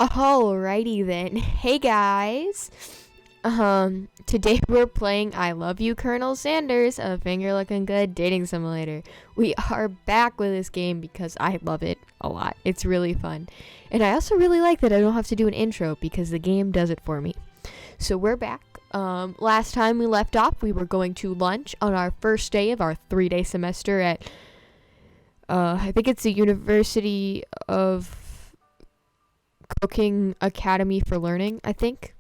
Alrighty then. Hey guys. Today we're playing I Love You, Colonel Sanders, a finger-looking good dating simulator. We are back with this game because I love it a lot. It's really fun. And I also really like that I don't have to do an intro because the game does it for me. So we're back. Last time we left off, we were going to lunch on our first day of our 3-day semester at, I think it's the University of Cooking Academy for Learning, I think.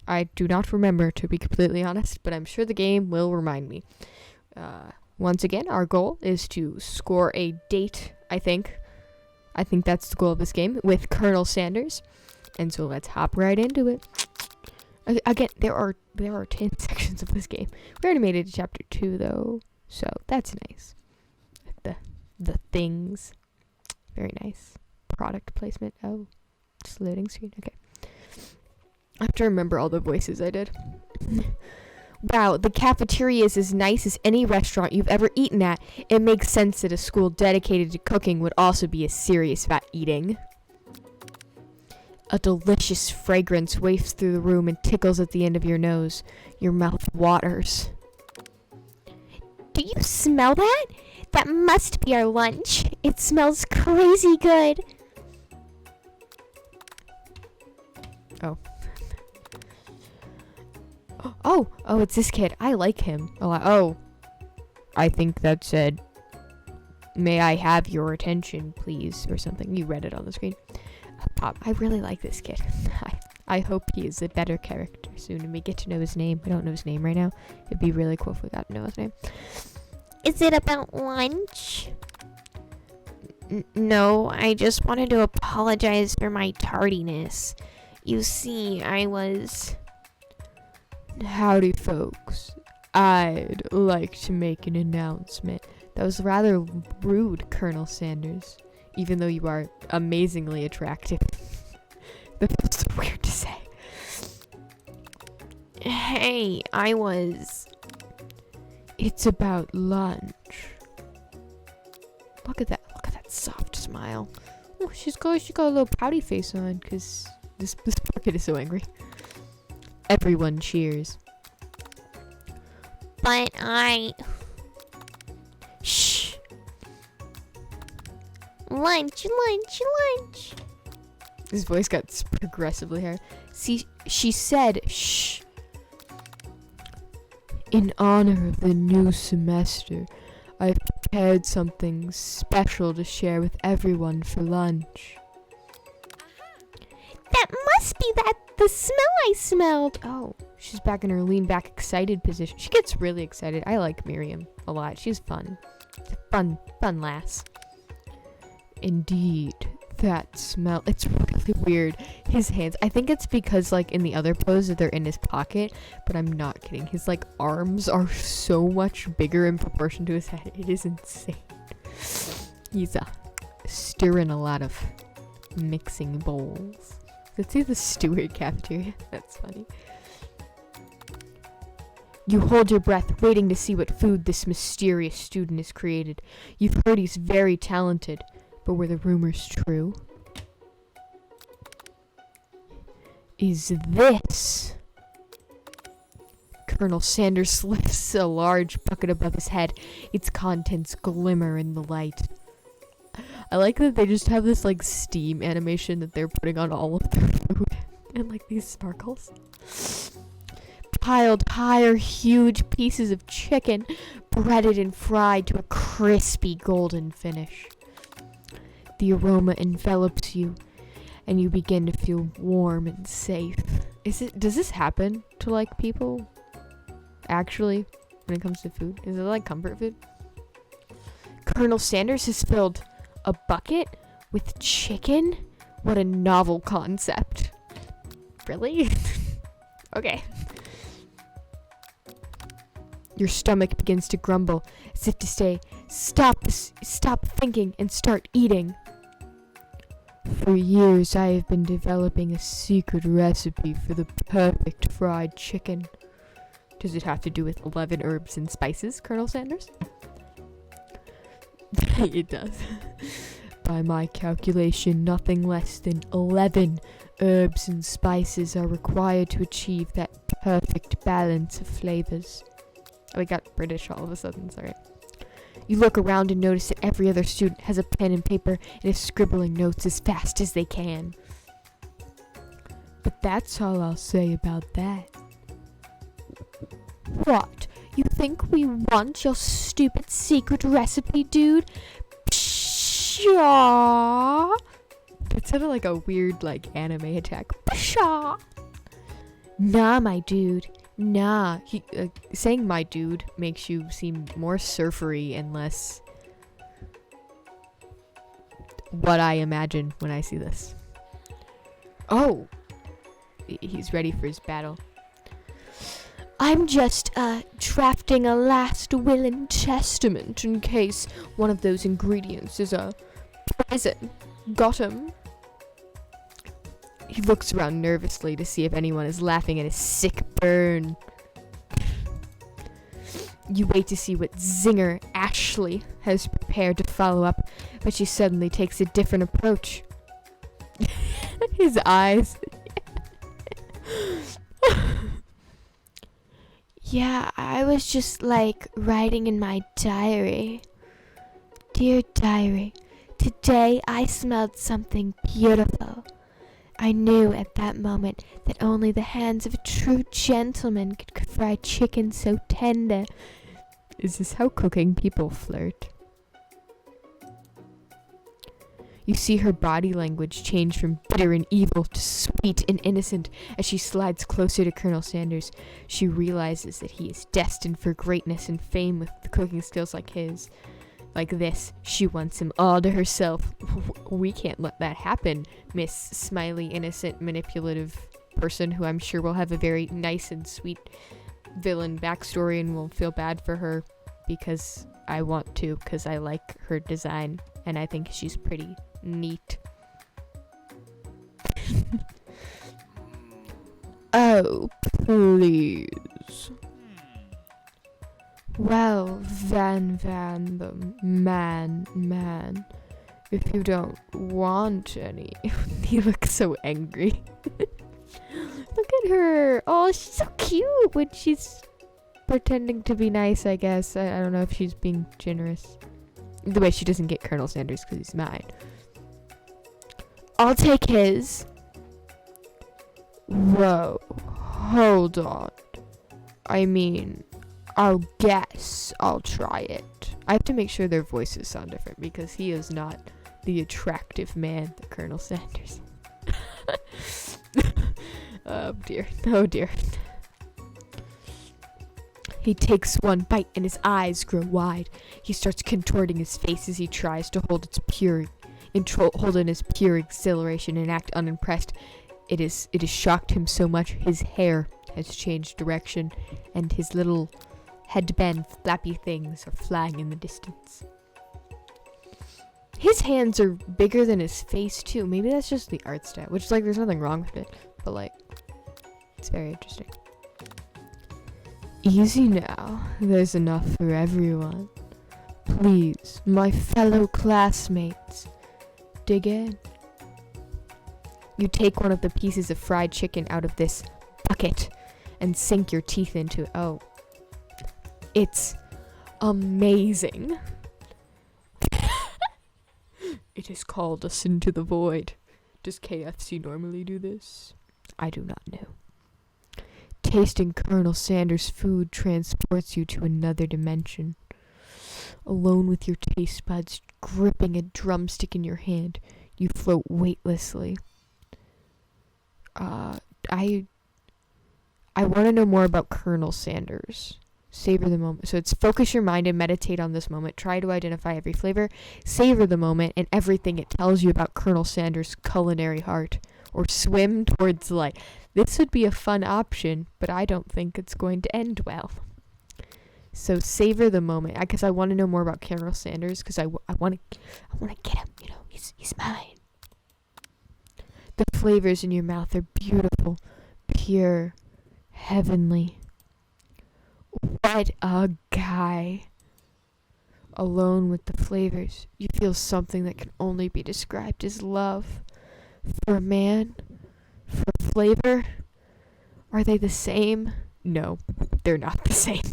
I do not remember, to be completely honest, but I'm sure the game will remind me. Once again, our goal is to score a date, I think. I think that's the goal of this game, with Colonel Sanders. And so let's hop right into it. Again, there are 10 sections of this game. We already made it to chapter 2, though, so that's nice. The things. Very nice. Product placement. Oh, just loading screen. Okay. I have to remember all the voices I did. Wow, the cafeteria is as nice as any restaurant you've ever eaten at. It makes sense that a school dedicated to cooking would also be as serious about eating. A delicious fragrance wafts through the room and tickles at the end of your nose. Your mouth waters. Do you smell that? That must be our lunch. It smells crazy good. Oh. Oh, it's this kid. I like him a lot. Oh, I think that said, may I have your attention, please, or something. You read it on the screen. Pop, I really like this kid. I hope he is a better character soon and we get to know his name. I don't know his name right now. It'd be really cool if we got to know his name. Is it about lunch? No, I just wanted to apologize for my tardiness. You see, I was... Howdy, folks. I'd like to make an announcement. That was rather rude, Colonel Sanders. Even though you are amazingly attractive. That feels so weird to say. Hey, It's about lunch. Look at that soft smile. Oh, she got a little pouty face on because this poor kid is so angry. Everyone cheers. But Shh. Lunch. His voice got progressively higher. See, she said, shh. In honor of the new semester, I've prepared something special to share with everyone for lunch. That must be the smell I smelled. Oh, she's back in her lean back excited position. She gets really excited. I like Miriam a lot. She's fun. Fun lass. Indeed, that smell. It's really weird. His hands. I think it's because like in the other pose that they're in his pocket, but I'm not kidding. His like arms are so much bigger in proportion to his head. It is insane. He's stirring a lot of mixing bowls. Let's see the Stewart cafeteria. That's funny. You hold your breath, waiting to see what food this mysterious student has created. You've heard he's very talented, but were the rumors true? Is this? Colonel Sanders lifts a large bucket above his head. Its contents glimmer in the light. I like that they just have this like steam animation that they're putting on all of their food and like these sparkles. Piled high are huge pieces of chicken, breaded and fried to a crispy golden finish. The aroma envelops you, and you begin to feel warm and safe. Does this happen to like people? Actually, when it comes to food? Is it like comfort food? Colonel Sanders has filled a bucket with chicken? What a novel concept. Really? Okay. Your stomach begins to grumble, as if to say, stop thinking and start eating. For years, I have been developing a secret recipe for the perfect fried chicken. Does it have to do with 11 herbs and spices, Colonel Sanders? It does. By my calculation, nothing less than 11 Herbs and spices are required to achieve that perfect balance of flavors. Oh, we got British all of a sudden, sorry. You look around and notice that every other student has a pen and paper and is scribbling notes as fast as they can. But that's all I'll say about that. What? You think we want your stupid secret recipe, dude? Pshaw! It sounded like a weird, anime attack. Pshaw! Nah, my dude. Nah. Saying my dude makes you seem more surfery and less what I imagine when I see this. Oh! He's ready for his battle. I'm just, drafting a last will and testament in case one of those ingredients is a poison. Got him? He looks around nervously to see if anyone is laughing at his sick burn. You wait to see what zinger Ashley has prepared to follow up, but she suddenly takes a different approach. His eyes. Yeah, I was just writing in my diary. Dear diary, today I smelled something beautiful. I knew at that moment that only the hands of a true gentleman could fry chicken so tender. Is this how cooking people flirt? You see her body language change from bitter and evil to sweet and innocent as she slides closer to Colonel Sanders. She realizes that he is destined for greatness and fame with cooking skills like his. Like this, she wants him all to herself. We can't let that happen, Miss Smiley, innocent, manipulative person who I'm sure will have a very nice and sweet villain backstory and will feel bad for her because I want to, because I like her design and I think she's pretty neat. Oh, please. Well, Van, the man, if you don't want any. He looks so angry. Look at her. Oh, she's so cute when she's pretending to be nice, I guess. I don't know if she's being generous. The way she doesn't get Colonel Sanders because he's mine. I'll take his. Whoa. Hold on. I mean, I'll guess I'll try it. I have to make sure their voices sound different because he is not the attractive man that Colonel Sanders. Oh dear. Oh dear. He takes one bite and his eyes grow wide. He starts contorting his face as he tries to hold hold in his pure exhilaration and act unimpressed. It has shocked him so much his hair has changed direction and his little headband flappy things are flying in the distance. His hands are bigger than his face too. Maybe that's just the art style, which there's nothing wrong with it, but it's very interesting. Easy now. There's enough for everyone. Please, my fellow classmates, dig in. You take one of the pieces of fried chicken out of this bucket and sink your teeth into it. Oh. It's amazing. It is called a sin to the void. Does KFC normally do this? I do not know. Tasting Colonel Sanders' food transports you to another dimension. Alone with your taste buds, gripping a drumstick in your hand, you float weightlessly. I want to know more about Colonel Sanders. Savor the moment. So it's focus your mind and meditate on this moment. Try to identify every flavor. Savor the moment and everything it tells you about Colonel Sanders' culinary heart. Or swim towards light. This would be a fun option, but I don't think it's going to end well. So savor the moment, because I want to know more about Colonel Sanders, because I want to get him. He's mine. The flavors in your mouth are beautiful, pure, heavenly. What a guy. Alone with the flavors, you feel something that can only be described as love. For a man, flavor? Are they the same? No, they're not the same.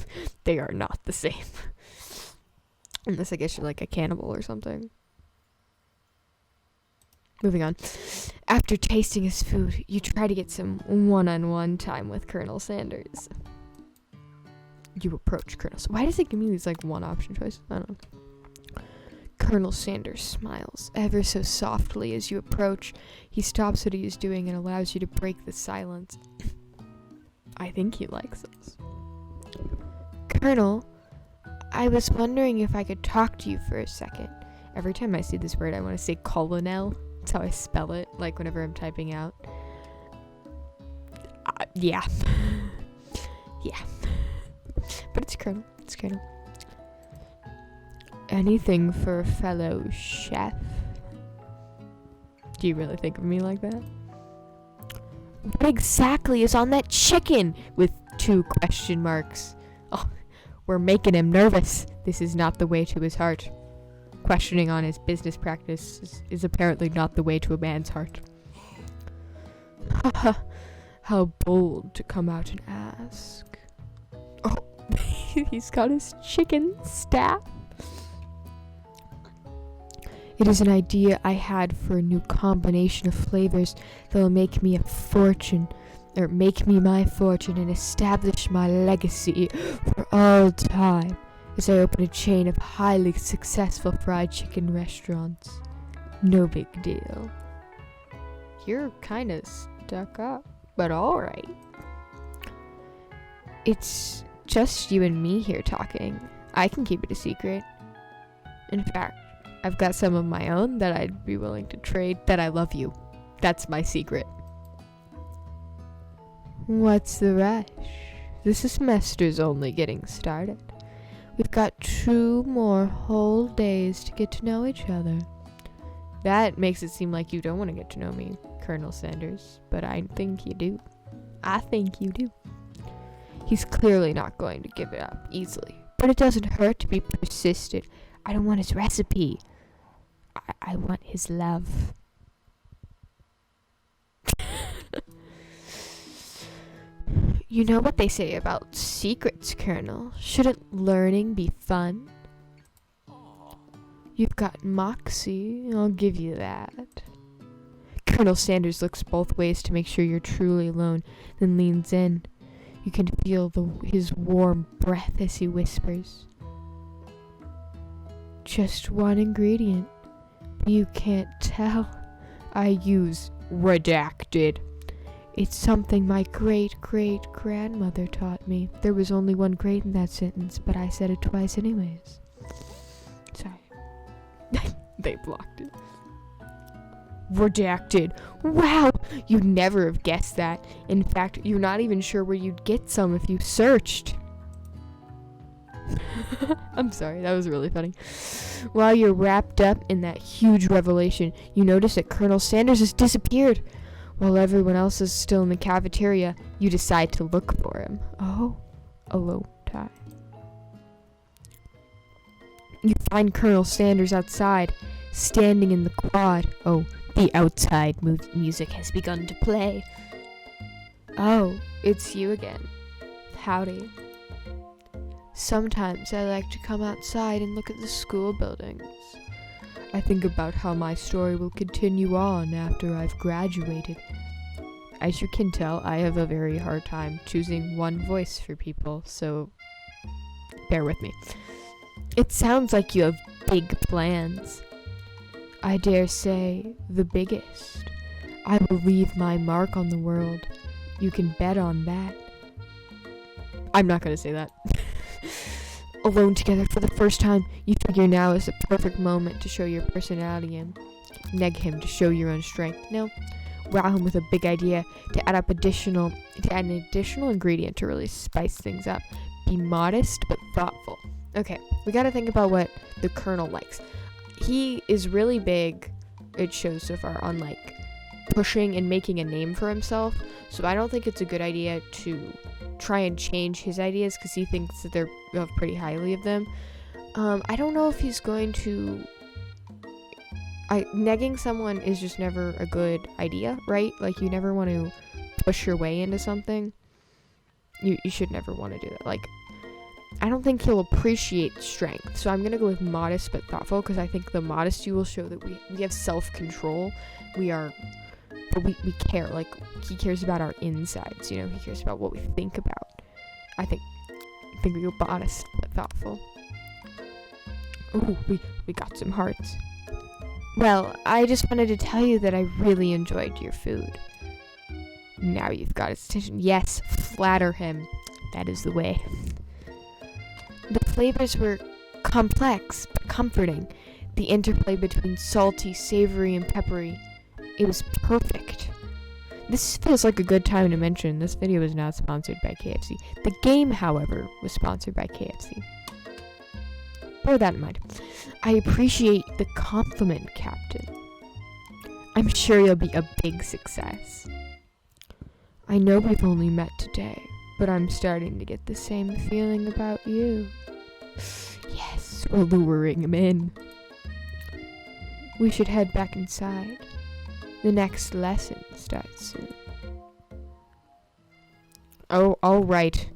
They are not the same. Unless I guess you're like a cannibal or something. Moving on. After tasting his food, you try to get some one-on-one time with Colonel Sanders. You approach Colonel. Why does it give me these like one option choice? I don't know. Colonel Sanders smiles ever so softly as you approach. He stops what he is doing and allows you to break the silence. I think he likes us. Colonel, I was wondering if I could talk to you for a second. Every time I see this word, I want to say colonel. That's how I spell it, like whenever I'm typing out. Yeah. Yeah. But it's Colonel. It's Colonel. Anything for a fellow chef? Do you really think of me like that? What exactly is on that chicken? With 2 question marks. Oh, we're making him nervous. This is not the way to his heart. Questioning on his business practice is apparently not the way to a man's heart. How bold to come out and ask. Oh, he's got his chicken staff. It is an idea I had for a new combination of flavors that will make me a fortune, or make me my fortune and establish my legacy for all time as I open a chain of highly successful fried chicken restaurants. No big deal. You're kind of stuck up, but alright. It's just you and me here talking. I can keep it a secret. In fact, I've got some of my own that I'd be willing to trade. That I love you. That's my secret. What's the rush? This semester's only getting started. We've got 2 more whole days to get to know each other. That makes it seem like you don't want to get to know me, Colonel Sanders. But I think you do. I think you do. He's clearly not going to give it up easily. But it doesn't hurt to be persistent. I don't want his recipe. I want his love. You know what they say about secrets, Colonel. Shouldn't learning be fun? You've got moxie, I'll give you that. Colonel Sanders looks both ways to make sure you're truly alone, then leans in. You can feel his warm breath as he whispers. Just one ingredient. You can't tell. I use redacted. It's something my great-great-grandmother taught me. There was only one great in that sentence, but I said it twice anyways. Sorry. They blocked it. Redacted. Wow! You'd never have guessed that. In fact, you're not even sure where you'd get some if you searched. I'm sorry, that was really funny. While you're wrapped up in that huge revelation, you notice that Colonel Sanders has disappeared. While everyone else is still in the cafeteria, you decide to look for him. Oh, alone time. You find Colonel Sanders outside, standing in the quad. Oh, the outside music has begun to play. Oh, it's you again. Howdy. Sometimes I like to come outside and look at the school buildings. I think about how my story will continue on after I've graduated. As you can tell, I have a very hard time choosing one voice for people, so bear with me. It sounds like you have big plans. I dare say, the biggest. I will leave my mark on the world. You can bet on that. I'm not gonna say that. Alone together for the first time, you figure now is the perfect moment to show your personality and neg him to show your own strength. No, wow him with a big idea to add an additional ingredient to really spice things up. Be modest but thoughtful. Okay, we gotta think about what the Colonel likes. He is really big, it shows so far, on like pushing and making a name for himself. So I don't think it's a good idea to try and change his ideas because he thinks that they're pretty highly of them. I don't know if he's going to... negging someone is just never a good idea, right? Like, you never want to push your way into something, you should never want to do that. Like, I don't think he'll appreciate strength. So I'm going to go with modest but thoughtful, because I think the modesty will show that we have self-control. But we care. Like, he cares about our insides, you know? He cares about what we think about. I think we go modest but thoughtful. Ooh, we got some hearts. Well, I just wanted to tell you that I really enjoyed your food. Now you've got his attention. Yes, flatter him. That is the way. The flavors were complex but comforting. The interplay between salty, savory, and peppery. It was perfect. This feels like a good time to mention this video is not sponsored by KFC. The game, however, was sponsored by KFC. Bear that in mind. I appreciate the compliment, Captain. I'm sure you'll be a big success. I know we've only met today, but I'm starting to get the same feeling about you. Yes, we're luring him in. We should head back inside. The next lesson starts soon. Oh, alright.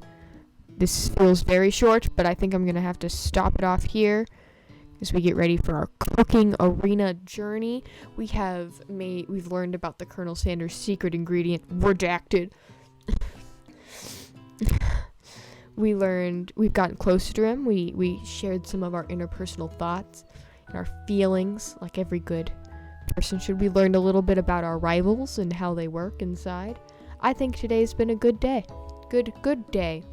This feels very short, but I think I'm gonna have to stop it off here as we get ready for our cooking arena journey. We've learned about the Colonel Sanders secret ingredient, redacted. We've gotten closer to him. We shared some of our interpersonal thoughts and our feelings, like every good person should. We learned a little bit about our rivals and how they work inside. I think today's been a good day. Good day.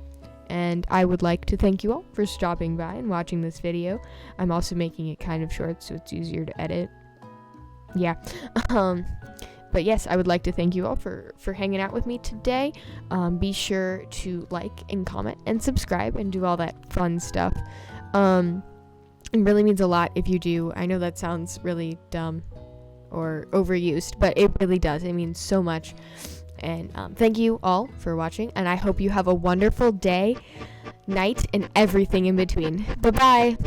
And I would like to thank you all for stopping by and watching this video. I'm also making it kind of short so it's easier to edit. Yeah. But yes, I would like to thank you all for hanging out with me today. Be sure to like and comment and subscribe and do all that fun stuff. It really means a lot if you do. I know that sounds really dumb or overused, but it really does. It means so much. And thank you all for watching, and I hope you have a wonderful day, night, and everything in between. Bye-bye!